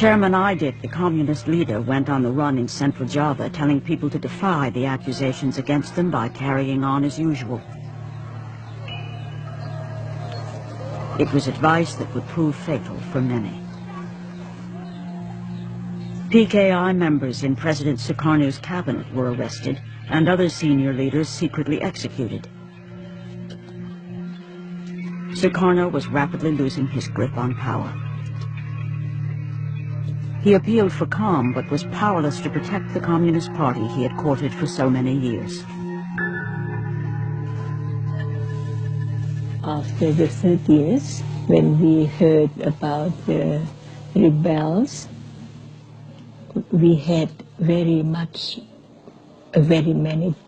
Chairman Idik, the communist leader, went on the run in central Java, telling people to defy the accusations against them by carrying on as usual. It was advice that would prove fatal for many. PKI members in President Sukarno's cabinet were arrested, and other senior leaders secretly executed. Sukarno was rapidly losing his grip on power. He appealed for calm, but was powerless to protect the Communist Party he had courted for so many years. After the 30th, when we heard about the rebels, we had very many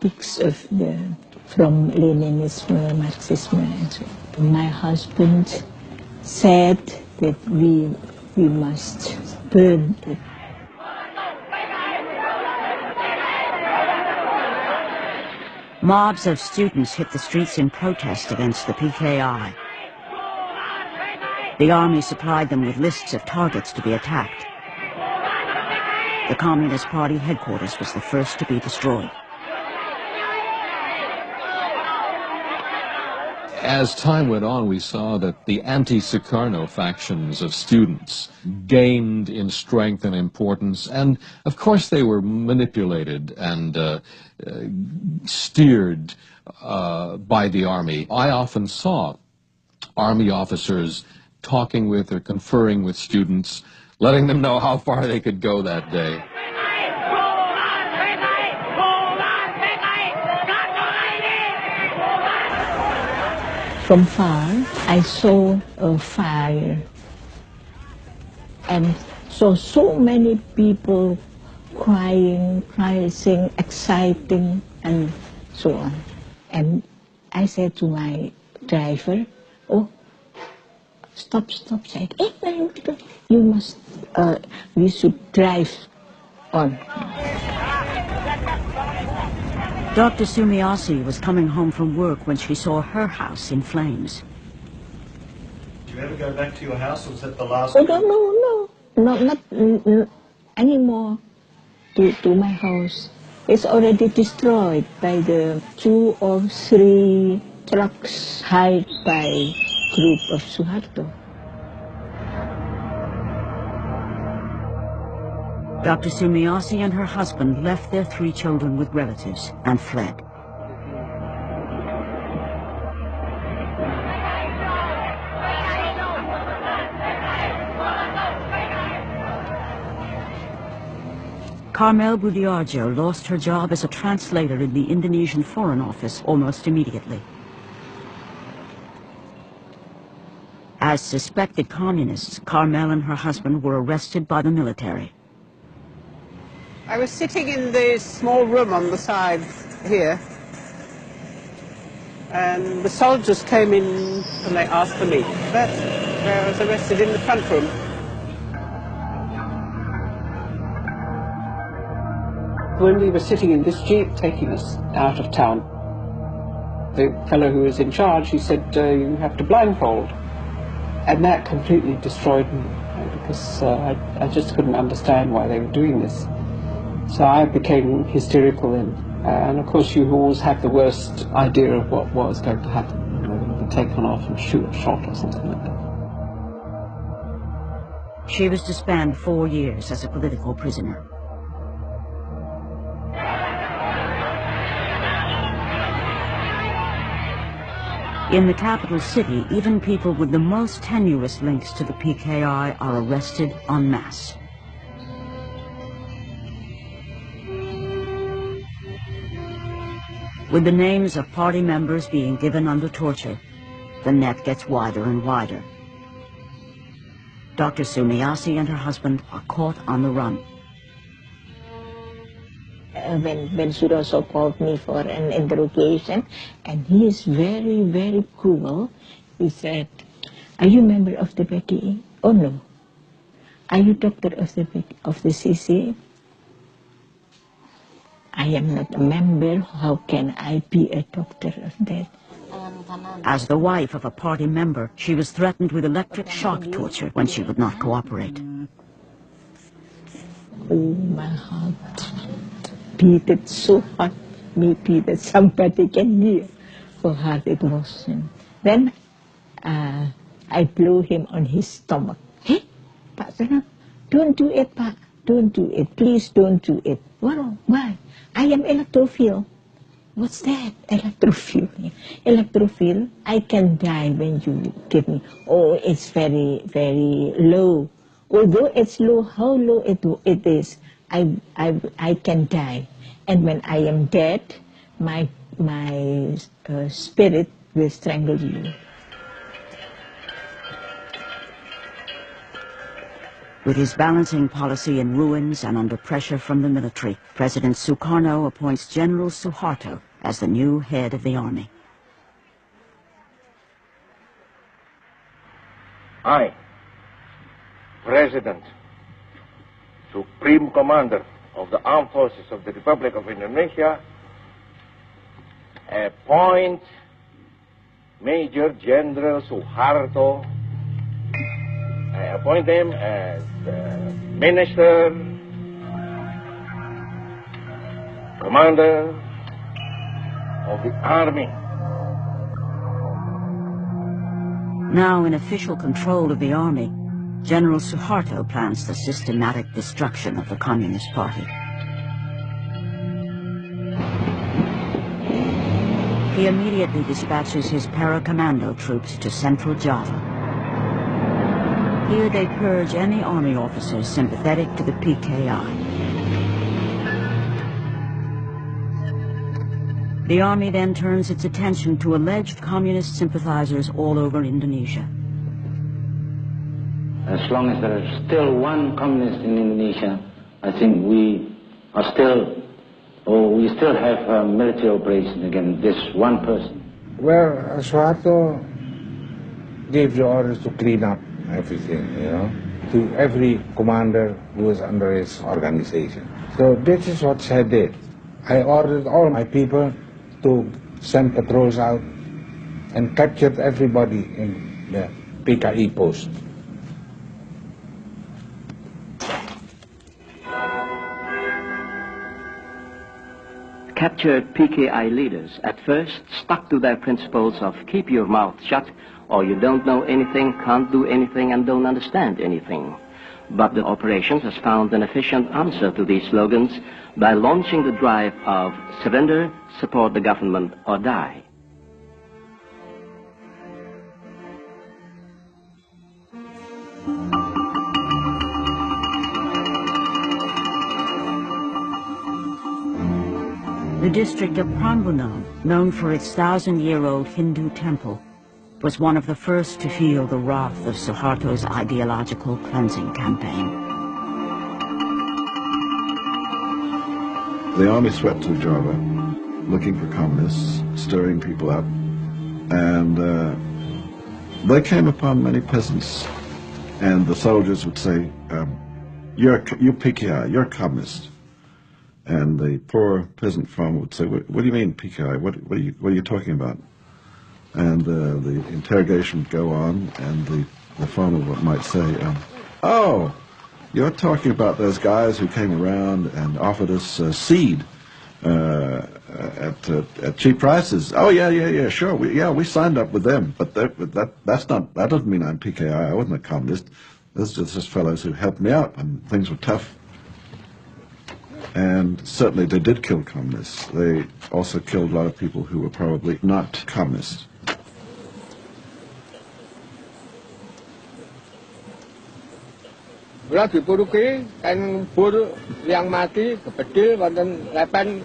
books from Leninism, Marxism, and so on. My husband said that we must burn it. Mobs of students hit the streets in protest against the PKI. The army supplied them with lists of targets to be attacked. The Communist Party headquarters was the first to be destroyed. As time went on, we saw that the anti-Sukarno factions of students gained in strength and importance, and of course they were manipulated and steered by the army. I often saw army officers talking with or conferring with students, letting them know how far they could go that day. From far, I saw a fire and saw so many people crying, saying, exciting, and so on. And I said to my driver, "Oh, stop, said, hey, you must, we should drive on." Dr. Sumiasi was coming home from work when she saw her house in flames. Did you ever go back to your house, or was that the last? Oh, no, not anymore to my house. It's already destroyed by the 2 or 3 trucks hired by group of Suharto. Dr. Sumiasi and her husband left their 3 children with relatives and fled. Carmel Budiarjo lost her job as a translator in the Indonesian Foreign Office almost immediately. As suspected communists, Carmel and her husband were arrested by the military. I was sitting in the small room on the side here, and the soldiers came in and they asked for me. That's where I was arrested, in the front room. When we were sitting in this jeep taking us out of town, the fellow who was in charge, he said, you have to blindfold. And that completely destroyed me, because I just couldn't understand why they were doing this. So I became hysterical then. And of course you always have the worst idea of what was going to happen. You know, you'll be taken off and shot or something like that. She was to spend 4 years as a political prisoner. In the capital city, even people with the most tenuous links to the PKI are arrested en masse. With the names of party members being given under torture, the net gets wider and wider. Dr. Sumiasi and her husband are caught on the run. When Suroso called me for an interrogation, and he is very, very cruel, he said, "Are you a member of the PKI? Oh no. Are you doctor of the CC? I am not a member. How can I be a doctor of that?" As the wife of a party member, she was threatened with electric shock torture when she would not cooperate. Oh, my heart beat it so hard, maybe that somebody can hear how hard it was. Then I blew him on his stomach. Hey, Pak Salam, don't do it, Pak. Don't do it. Please don't do it. Well, why? I am electrophile. What's that? Electrophile. Electrophile, I can die when you give me. Oh, it's very, very low. Although it's low, how low it is, I can die. And when I am dead, my spirit will strangle you. With his balancing policy in ruins and under pressure from the military, President Sukarno appoints General Suharto as the new head of the army. I, President, Supreme Commander of the Armed Forces of the Republic of Indonesia, appoint Major General Suharto. I appoint him as Minister, Commander of the Army. Now in official control of the army, General Suharto plans the systematic destruction of the Communist Party. He immediately dispatches his para-commando troops to central Java. Here they purge any army officers sympathetic to the PKI. The army then turns its attention to alleged communist sympathizers all over Indonesia. As long as there is still one communist in Indonesia, I think we still have a military operation against this one person. Well, Suharto gave the orders to clean up everything, to every commander who was under his organization. So this is what I did. I ordered all my people to send patrols out and captured everybody in the PKI post. Captured PKI leaders at first stuck to their principles of keep your mouth shut, or you don't know anything, can't do anything, and don't understand anything. But the operations has found an efficient answer to these slogans by launching the drive of surrender, support the government, or die. The district of Prambanan, known for its 1,000-year-old Hindu temple, was one of the first to feel the wrath of Suharto's ideological cleansing campaign. The army swept through Java, looking for communists, stirring people up, and they came upon many peasants, and the soldiers would say, you PKI, you're a communist. And the poor peasant farmer would say, what do you mean PKI? What are you talking about? And the interrogation would go on, and the farmer might say, oh, you're talking about those guys who came around and offered us seed at cheap prices. Oh, yeah, sure. We signed up with them, but that doesn't mean I'm PKI. I wasn't a communist. Those are just fellows who helped me out when things were tough. And certainly they did kill communists. They also killed a lot of people who were probably not communists. Mula dipuruki kan bur yang mati kepedil wonten lepen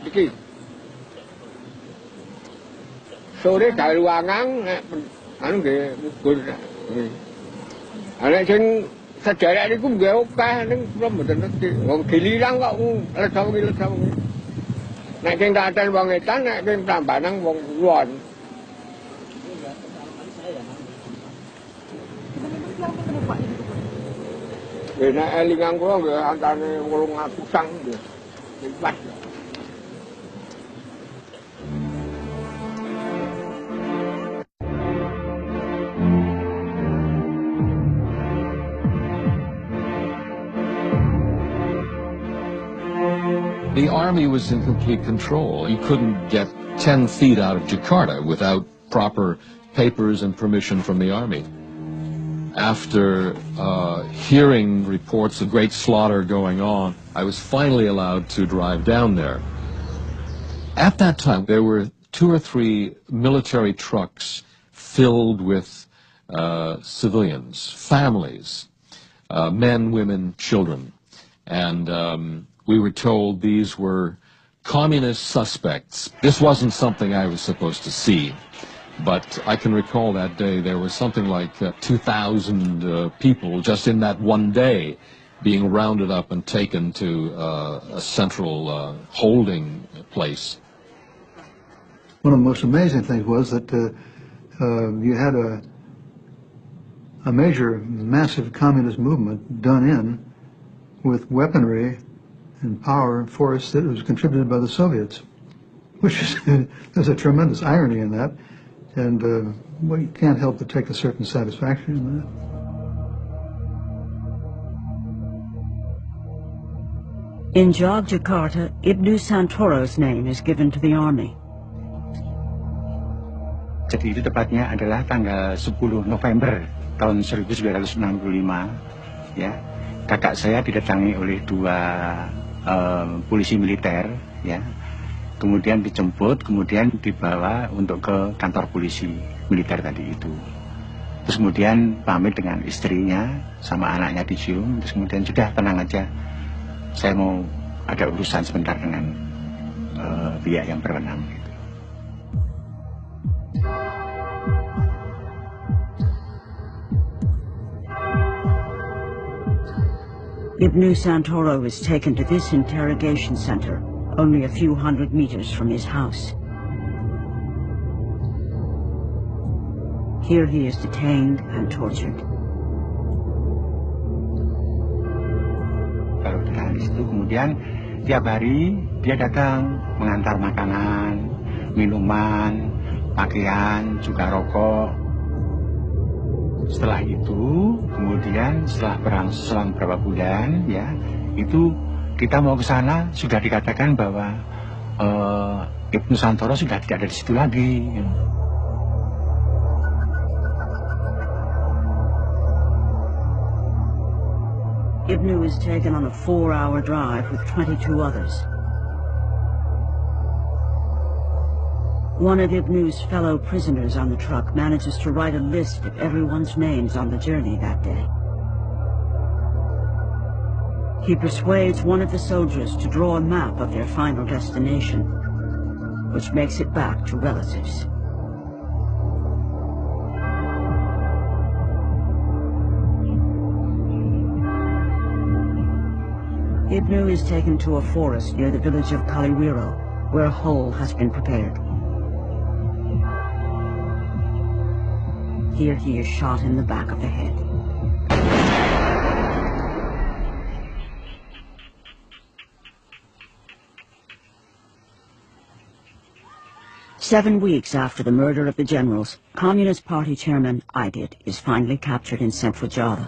iki. Sore gawe ruangan anu nggih bur. Ana sing sederek niku nggih akeh ning kula mboten ngerti. Wong giliran kok lesa wengi. Nek sing Klaten wong edan, nek sing Prambanan wong kulon. Nek elingan kula nggih antane 800-an nggih. Pas. The army was in complete control. You couldn't get 10 feet out of Jakarta without proper papers and permission from the army. After hearing reports of great slaughter going on, I was finally allowed to drive down there. At that time, there were 2 or 3 military trucks filled with civilians, families, men, women, children. And we were told these were communist suspects. This wasn't something I was supposed to see, but I can recall that day there was something like 2,000 people just in that one day being rounded up and taken to a central holding place. One of the most amazing things was that you had a major, massive communist movement done in with weaponry and power and force that was contributed by the Soviets, which is, there's a tremendous irony in that, and well, you can't help but take a certain satisfaction in that. In Yogyakarta, Ibnu Santoro's name is given to the army. Jadi itu tepatnya adalah tanggal 10 November tahun 1965, ya. Kakak saya didatangi oleh 2 polisi militer, ya. Kemudian dijemput, kemudian dibawa untuk ke kantor polisi militer tadi itu. Terus kemudian pamit dengan istrinya sama anaknya dicium, terus kemudian sudah tenang aja. Saya mau ada urusan sebentar dengan pihak yang berwenang. Ibnu Santoro was taken to this interrogation center, only a few hundred meters from his house. Here he is detained and tortured. Kalau ditahan di situ, kemudian tiap hari dia datang mengantar makanan, minuman, pakaian, juga rokok. Setelah itu, kemudian setelah berselang beberapa bulan, ya, itu kita mau ke sana sudah dikatakan bahwa Ibnu Santoro sudah tidak ada di situ lagi. Ibnu was taken on a 4-hour drive with 22 others. One of Ibnu's fellow prisoners on the truck manages to write a list of everyone's names on the journey that day. He persuades one of the soldiers to draw a map of their final destination, which makes it back to relatives. Ibnu is taken to a forest near the village of Kaliwiro, where a hole has been prepared. Here he is shot in the back of the head. Seven weeks after the murder of the generals, Communist Party chairman Aidit is finally captured in central Java.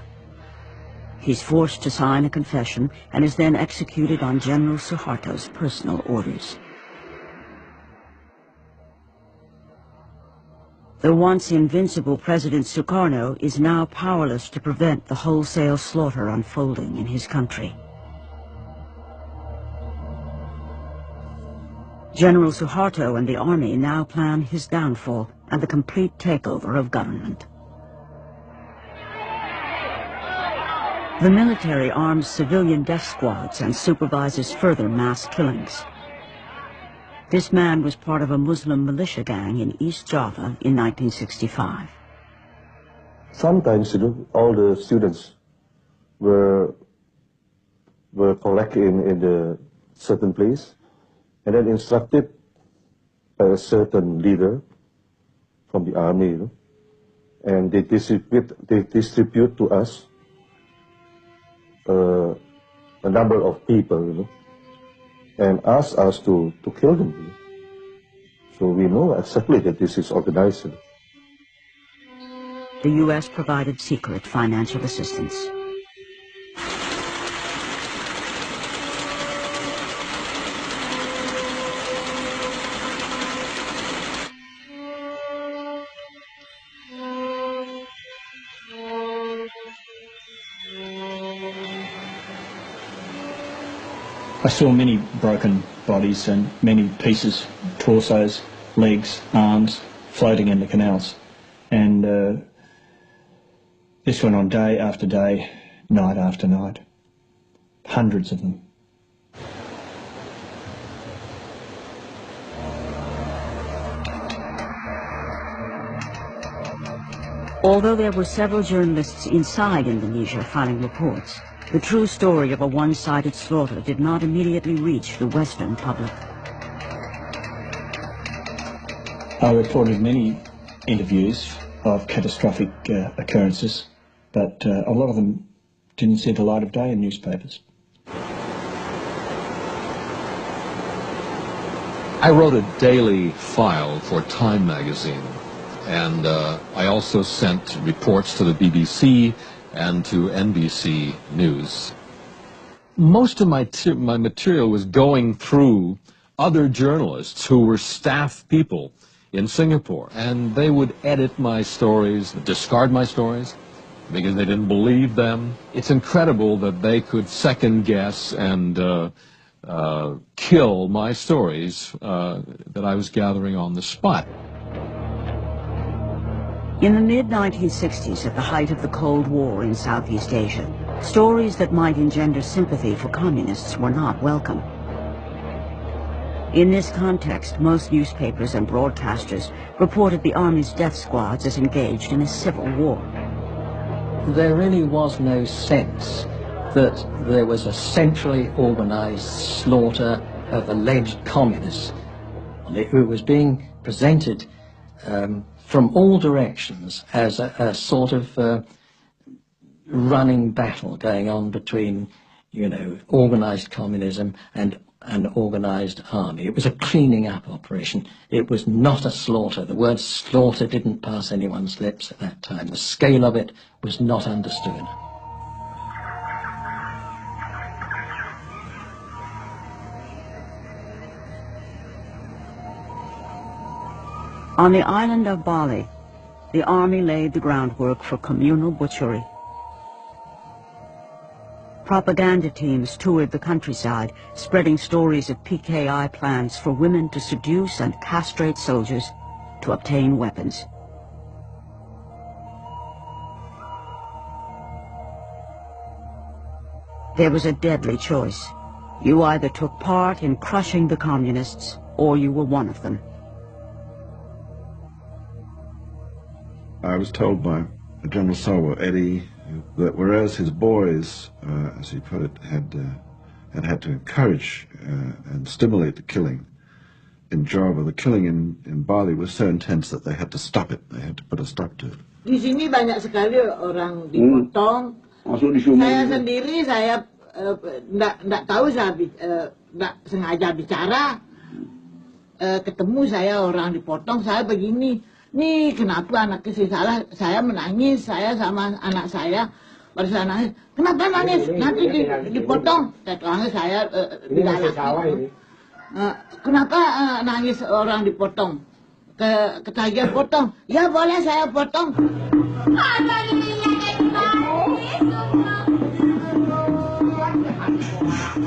He's forced to sign a confession and is then executed on General Suharto's personal orders. The once invincible President Sukarno is now powerless to prevent the wholesale slaughter unfolding in his country. General Suharto and the army now plan his downfall and the complete takeover of government. The military arms civilian death squads and supervises further mass killings. This man was part of a Muslim militia gang in East Java in 1965. Sometimes, all the students were collected in a certain place and then instructed by a certain leader from the army, and they distribute to us a number of people, and ask us to kill them. So we know exactly that this is organized. The U.S. provided secret financial assistance. I saw many broken bodies and many pieces, torsos, legs, arms, floating in the canals. And this went on day after day, night after night. Hundreds of them. Although there were several journalists inside Indonesia filing reports, the true story of a one-sided slaughter did not immediately reach the Western public. I reported many interviews of catastrophic occurrences, but a lot of them didn't see the light of day in newspapers. I wrote a daily file for Time magazine, and I also sent reports to the BBC and to NBC News. Most of my material was going through other journalists who were staff people in Singapore, and they would edit my stories, discard my stories, because they didn't believe them. It's incredible that they could second guess and kill my stories that I was gathering on the spot. In the mid-1960s, at the height of the Cold War in Southeast Asia, stories that might engender sympathy for communists were not welcome. In this context, most newspapers and broadcasters reported the Army's death squads as engaged in a civil war. There really was no sense that there was a centrally organized slaughter of alleged communists. It was being presented from all directions as a sort of running battle going on between, you know, organized communism and an organized army. It was a cleaning up operation. It was not a slaughter. The word slaughter didn't pass anyone's lips at that time. The scale of it was not understood. On the island of Bali, the Army laid the groundwork for communal butchery. Propaganda teams toured the countryside, spreading stories of PKI plans for women to seduce and castrate soldiers to obtain weapons. There was a deadly choice. You either took part in crushing the communists, or you were one of them. I was told by General Salwa, Eddie, that whereas his boys, as he put it, had to encourage and stimulate the killing in Java, the killing in Bali was so intense that they had to stop it. They had to put a stop to it. Di sini banyak sekali orang dipotong. Saya sendiri, saya nggak tahu, saya nggak sengaja bicara. Ketemu saya orang dipotong, saya begini. Nih kenapa anaknya salah, saya menangis, saya sama anak saya, baru saya nangis, kenapa nangis, nanti dipotong, saya tidak lagi. Kenapa nangis orang dipotong, ketagihan potong, ya boleh saya potong.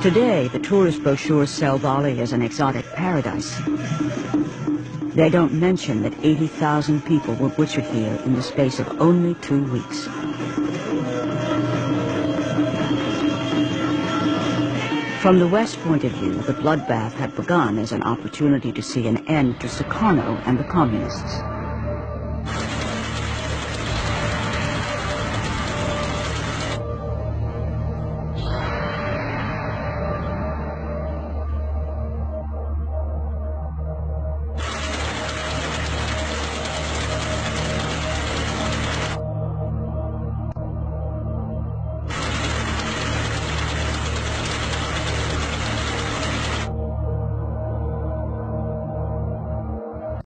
Today, the tourist brochures sell Bali as an exotic paradise. They don't mention that 80,000 people were butchered here in the space of only 2 weeks. From the West point of view, the bloodbath had begun as an opportunity to see an end to Sukarno and the communists.